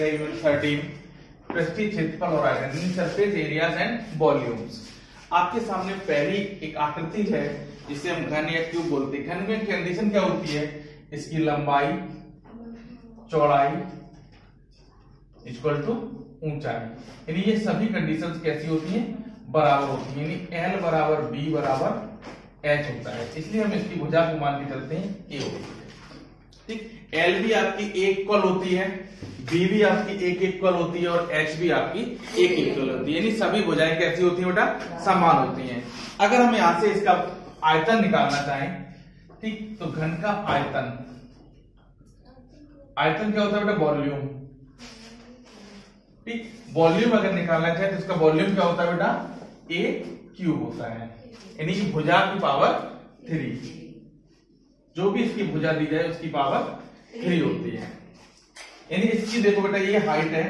है यूनिट 13 पृष्ठीय क्षेत्रफल और आयतन, सरफेस एरियाज एंड वॉल्यूम्स। आपके सामने पहली एक आकृति है जिसे हम घन या क्यूब बोलते हैं। घन में कंडीशन क्या होती है, इसकी लंबाई चौड़ाई इक्वल टू ऊंचाई, यानी ये सभी कंडीशंस कैसी होती हैं, बराबर होती है, यानी L बराबर B बराबर H होता है। इसलिए हम इसकी भुजा को मान के चलते हैं A होती है। ठीक, L भी आपकी A इक्वल होती है, B भी आपकी A इक्वल होती है और H भी आपकी A इक्वल होती है, यानी सभी भुजाएं कैसी होती है बेटा, समान होती हैं। अगर हम यहां से इसका आयतन निकालना चाहें, ठीक, तो घन का आयतन, आयतन क्या होता है बेटा, वॉल्यूम। ठीक, वॉल्यूम अगर निकालना चाहे तो इसका वॉल्यूम क्या होता है बेटा, A क्यूब होता है, यानी कि भुजा की पावर 3, जो भी इसकी भुजा दी जाए उसकी पावर 3 होती है। यानी इसकी देखो बेटा ये हाइट है,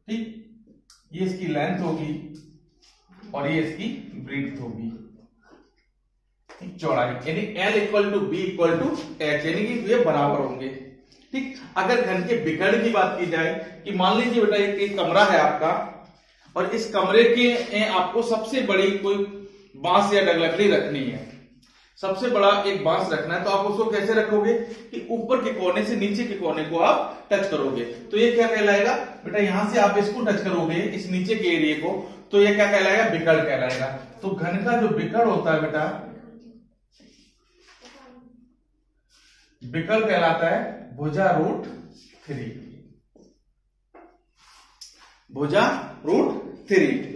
ठीक, ये इसकी लेंथ होगी और ये इसकी ब्रीथ होगी, चौड़ाई, यानी L equal to B equal to H, यानी कि ये बराबर होंगे। ठीक, अगर घन के विकर्ण की बात की जाए कि मान लीजिए बेटा एक कमरा है आपका और इस कमरे के आपको सबसे बड़ी कोई बांस या लकड़ी रखनी है, सबसे बड़ा एक बांस रखना है, तो आप उसको कैसे रखोगे कि ऊपर के कोने से नीचे के कोने को आप टच करोगे, तो ये क्या कहलाएगा बेटा, यहां से आप इसको टच करोगे इस नीचे के एरिया को, तो ये क्या कहलाएगा, विकर्ण कहलाएगा। तो घन का जो विकर्ण होता है बेटा, विकर्ण कहलाता है भुजा रूट 3, भुजा रूट 3।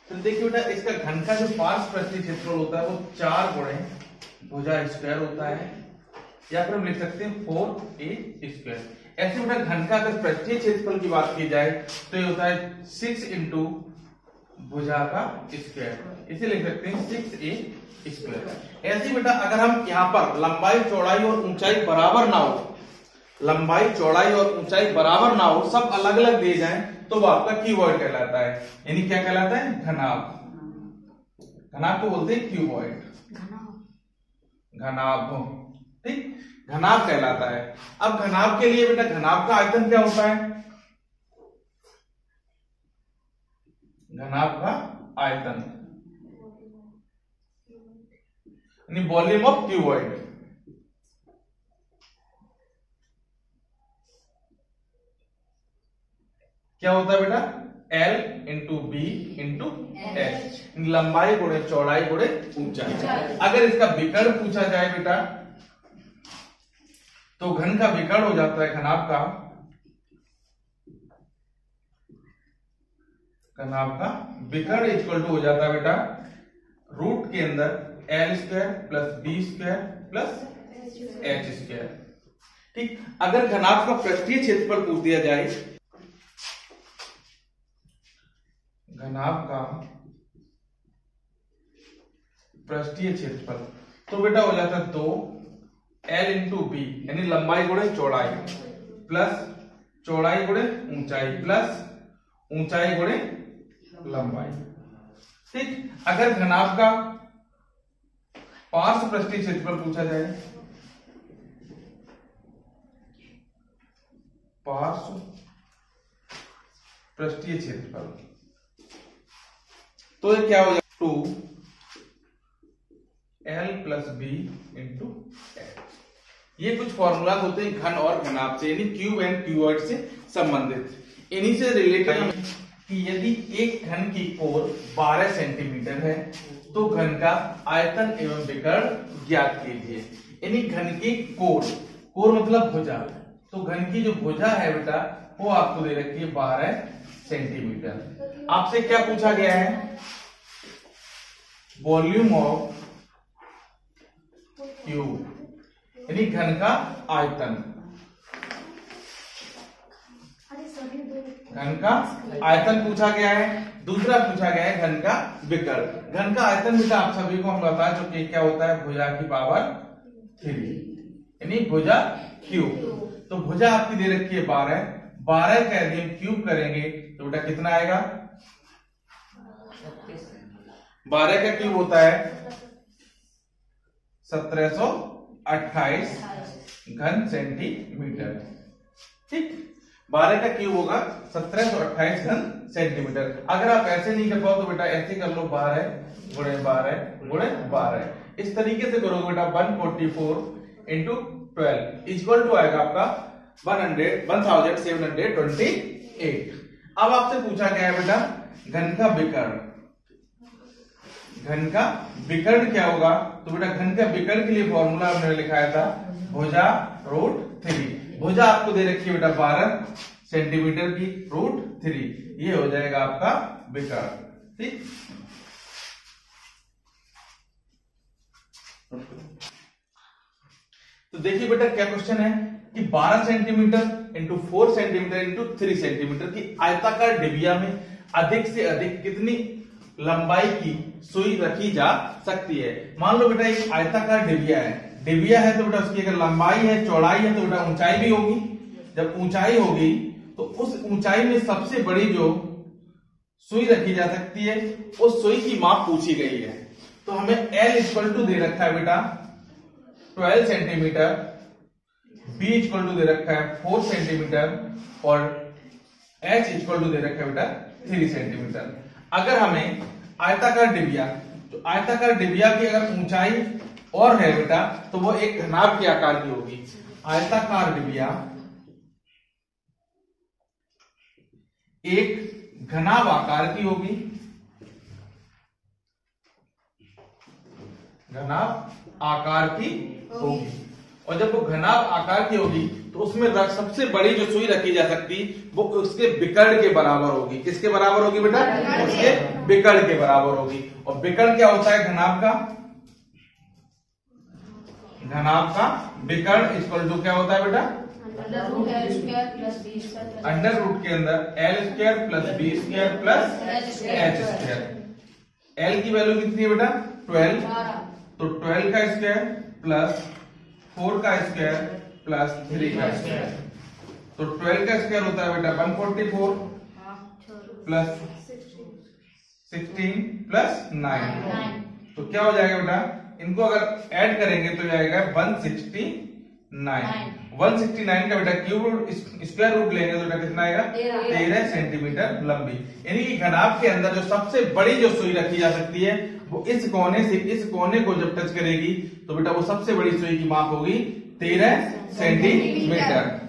तो देखिए बेटा इसका घन का जो पार्श्व पृष्ठीय क्षेत्रफल होता है वो 4 गुणे भुजा स्क्वायर होता है, या फिर हम लिख सकते हैं 4a स्क्वायर। ऐसे बेटा घन का अगर पृष्ठीय क्षेत्रफल की बात की जाए तो ये होता है 6 इंटू भुजा का स्क्वायर, इसे लिख सकते हैं 6a स्क्वायर। ऐसे बेटा अगर हम यहाँ पर लंबाई चौड़ाई और ऊंचाई बराबर ना हो, लंबाई चौड़ाई और ऊंचाई बराबर ना हो, सब अलग अलग दिए जाएं, तो वो आपका क्यूबॉइड कहलाता है, यानी क्या कहलाता है, घनाभ। घनाभ को बोलते हैं क्यूबॉइड, घनाभ। ठीक, घनाभ कहलाता है। अब घनाभ के लिए बेटा घनाभ का आयतन क्या होता है, घनाभ का आयतन यानी वॉल्यूम ऑफ क्यूबॉइड। क्या होता है बेटा, L into B into H, लंबाई गुणे चौड़ाई गुणे ऊंचाई। अगर इसका विकर्ण पूछा जाए बेटा तो घन का विकर्ण हो जाता है घनाभ का, घनाभ का विकर्ण इक्वल टू हो जाता है बेटा रूट के अंदर L square plus B square plus H square. ठीक, अगर घनाभ का पृष्ठीय क्षेत्रफल पूछ दिया जाए, घनाभ का पृष्ठीय क्षेत्रफल, तो बेटा हो जाता है 2 L इंटू B, यानी लंबाई गुणे चौड़ाई प्लस चौड़ाई गुणे ऊंचाई प्लस ऊंचाई गुणे लंबाई। ठीक, अगर घनाभ का पार्श्व पृष्ठीय क्षेत्रफल पूछा जाए, पार्श्व पृष्ठीय क्षेत्रफल, तो ये क्या हो जाएगा 2 L plus B into H। ये कुछ फॉर्मूला होते हैं घन और घनाभ से, यानी क्यूब एंड क्यूबॉइड से संबंधित। इन्हीं से रिलेटेड कि यदि एक घन की कोर 12 सेंटीमीटर है तो घन का आयतन एवं विकर्ण ज्ञात कीजिए। यानी घन की कोर, कोर मतलब भुजा, तो घन की जो भुजा है बेटा वो आपको दे रखी है 12 सेंटीमीटर। आपसे क्या पूछा गया है, वॉल्यूम ऑफ क्यूब, यानी घन का आयतन, घन का आयतन पूछा गया है। दूसरा पूछा गया है घन का विकर्ण। घन का आयतन बेटा आप सभी को हम बता चुके हैं क्या होता है, भुजा की पावर 3, यानी भुजा क्यूब। तो भुजा आपकी दे रखी है 12, 12 का यदि हम क्यूब करेंगे तो बेटा कितना आएगा, 12 का क्यूब होता है 1750। 28 घन सेंटीमीटर। ठीक, 12 का क्यूब होगा 1728 घन सेंटीमीटर। अगर आप ऐसे नहीं कर पाओ तो बेटा ऐसे कर लो, 12 गुणे 12 गुणे 12। इस तरीके से करोगे बेटा 144 इंटू 12 इक्वल टू आएगा आपका 1728। अब आपसे पूछा गया है बेटा घन का विकर्ण। घन का विकर्ण क्या होगा? तो बेटा घन का विकर्ण के लिए फॉर्मूला हमने लिखाया था भुजा √3। भुजा आपको दे रखी है बेटा 12 सेंटीमीटर की, √3 ये हो जाएगा आपका विकर्ण। ठीक, तो देखिए बेटा क्या क्वेश्चन है कि 12 centimetre into 4 centimetre into 3 centimetre की आयताकार डिबिया में अधिक से अधिक कितनी लंबाई की सुई रखी जा सकती है। मान लो बेटा एक आयताकार डिबिया है, डिबिया है तो बेटा उसकी अगर लंबाई है चौड़ाई है तो बेटा ऊंचाई भी होगी। जब ऊंचाई होगी तो उस ऊंचाई में सबसे बड़ी जो सुई रखी जा सकती है उस सुई की माप पूछी गई है। तो हमें L इक्वल टू दे रखा है बेटा 12 सेंटीमीटर, B इक्वल टू दे रखा है 4 सेंटीमीटर और H इक्वल टू दे रखा है बेटा 3 सेंटीमीटर। अगर हमें आयताकार डिबिया, तो आयताकार डिबिया की अगर ऊंचाई और है बेटा तो वो एक घनाभ के आकार की होगी। आयताकार डिबिया एक घनाभ आकार की होगी, घनाभ आकार की होगी। और जब वो घनाभ आकार की होगी तो उसमें सबसे बड़ी जो सुई रखी जा सकती वो उसके विकर्ण के बराबर होगी। किसके बराबर होगी बेटा? उसके विकर्ण के बराबर होगी। और विकर्ण क्या होता है घनाभ का? घनाभ का विकर्ण इक्वल टू क्या होता है बेटा? अंडर रूट के अंदर L² plus B² plus H²। L की वैल्यू कितनी है बेटा? 12। तो 12 का स्क्वायर प्लस 4 का स्क्वायर प्लस 3 का स्क्वायर। तो 12 का स्क्वायर होता है बेटा 144 प्लस 16 प्लस 9। तो क्या हो जाएगा बेटा? इनको अगर ऐड करेंगे तो जाएगा 169। 169 का बेटा क्यूब स्क्वायर रूट लेंगे तो बेटा कितना आएगा? 13 सेंटीमीटर लंबी। यानी कि घनाभ के अंदर जो सबसे बड़ी जो सुई रखी जा सकती है वो इस कोने से इस कोने को जब टच करेगी तो बेटा वो सबसे बड़ी सुई की माप होगी 13 सेंटीमीटर।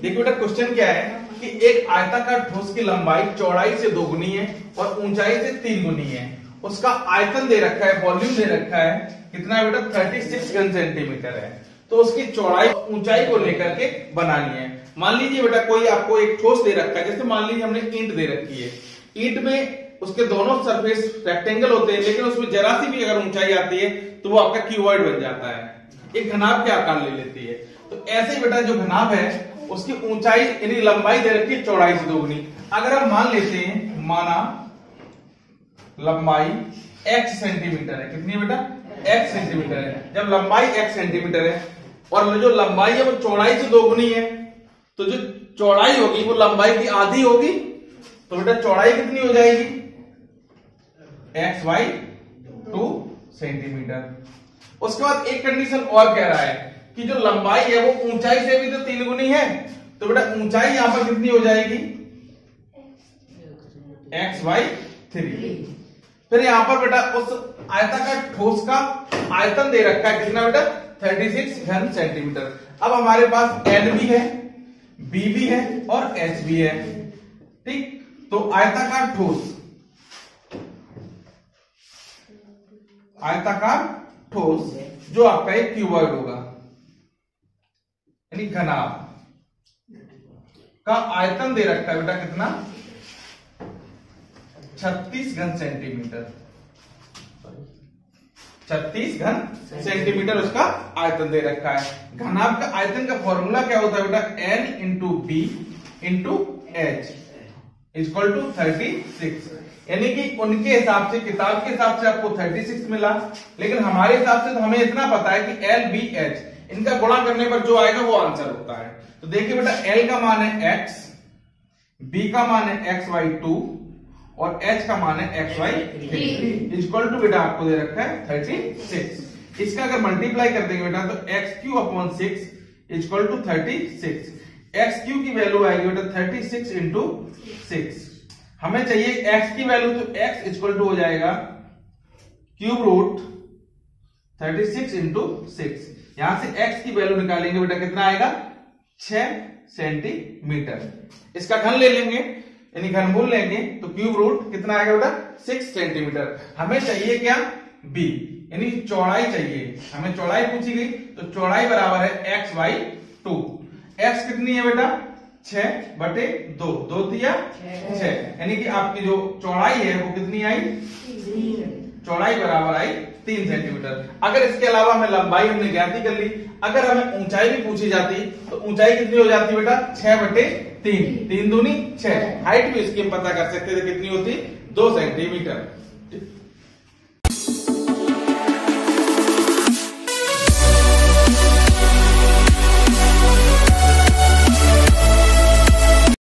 देखिए बेटा क्वेश्चन क्या है कि एक आयताकार ठोस की लंबाई चौड़ाई से 2 गुनी है और ऊंचाई से 3 गुनी है। उसका आयतन दे रखा है, वॉल्यूम दे रखा है, कितना है बेटा? 36 घन सेंटीमीटर है। तो उसकी चौड़ाई ऊंचाई को लेकर के बनानी है। मान लीजिए बेटा कोई आपको एक ठोस दे रखा है, जैसे मान लीजिए हमने ईंट दे रखी है। ईंट में उसके दोनों सरफेस रेक्टेंगल होते हैं, लेकिन उसमें जरा सी भी अगर ऊंचाई आती है तो वो आपका क्यूबॉइड बन जाता है, एक घनाभ के आकार ले लेती है। तो ऐसे ही बेटा जो घनाभ है उसकी ऊंचाई यानी लंबाई दे रखी है चौड़ाई से 2 गुनी। अगर हम मान लेते हैं, माना लंबाई x सेंटीमीटर है, कितनी है बेटा? x सेंटीमीटर है। जब लंबाई x सेंटीमीटर है और जो लंबाई है वो चौड़ाई से 2 गुनी है तो जो चौड़ाई होगी वो लंबाई की आधी होगी। तो बेटा चौड़ाई कितनी हो जाएगी? x/2 centimetre. उसके बाद एक कंडीशन और कह रहा है कि जो लंबाई है वो ऊंचाई से भी तो 3 गुनी है। तो बेटा ऊंचाई यहां पर कितनी हो जाएगी? x/3। फिर यहां पर बेटा उस आयताकार ठोस का आयतन दे रखा है, कितना बेटा? 36 घन सेंटीमीटर। अब हमारे पास L भी है, B भी है और H भी है। ठीक, तो आयताकार ठोस, आयताकार ठोस जो आपका एक क्यूबॉइड होगा यानी घनाभ का आयतन दे रखा है बेटा कितना? 36 घन सेंटीमीटर। 36 घन सेंटीमीटर उसका आयतन दे रखा है। घनाभ का आयतन का फॉर्मूला क्या होता है बेटा? N into B into H equal to 36। यानी कि उनके हिसाब से, किताब के हिसाब से आपको 36 मिला, लेकिन हमारे हिसाब से तो हमें इतना पता है कि L B H इनका गुणा करने पर जो आएगा वो आंसर होता है। तो देखिए बेटा L का मान है x, B का मान है x/2 और h का मान है xy 3 इक्वल टू बेटा आपको दे रखा है 36। इसका अगर मल्टीप्लाई कर देंगे बेटा तो x³/6 इक्वल टू 36। x³ की वैल्यू आएगी बेटा 36 इंटू 6। हमें चाहिए x की वैल्यू, तो x इक्वल टू हो जाएगा क्यूब रूट 36 इंटू 6। यहां से x की वैल्यू निकालेंगे बेटा कितना आएगा 6 सेंटीमीटर। इसका घन ले लेंगे यानी घनमूल लेंगे तो क्यूब रूट कितना आएगा बेटा 6 सेंटीमीटर। हमें चाहिए क्या b यानी चौड़ाई चाहिए, हमें चौड़ाई पूछी गई तो चौड़ाई बराबर है x/2। x कितनी है बेटा 6/2, 2 तिया 6 यानी कि आपकी जो चौड़ाई है वो कितनी आई, चौड़ाई बराबर आई 3 सेंटीमीटर। अगर इसके अलावा हमें लंबाई हमने ज्ञात कर ली, अगर हमें ऊंचाई भी पूछी जाती तो ऊंचाई कितनी हो जाती बेटा 6/3, 3 दूनी 6। हाइट भी इसकी हम पता कर सकते थे कितनी होती 2 सेंटीमीटर।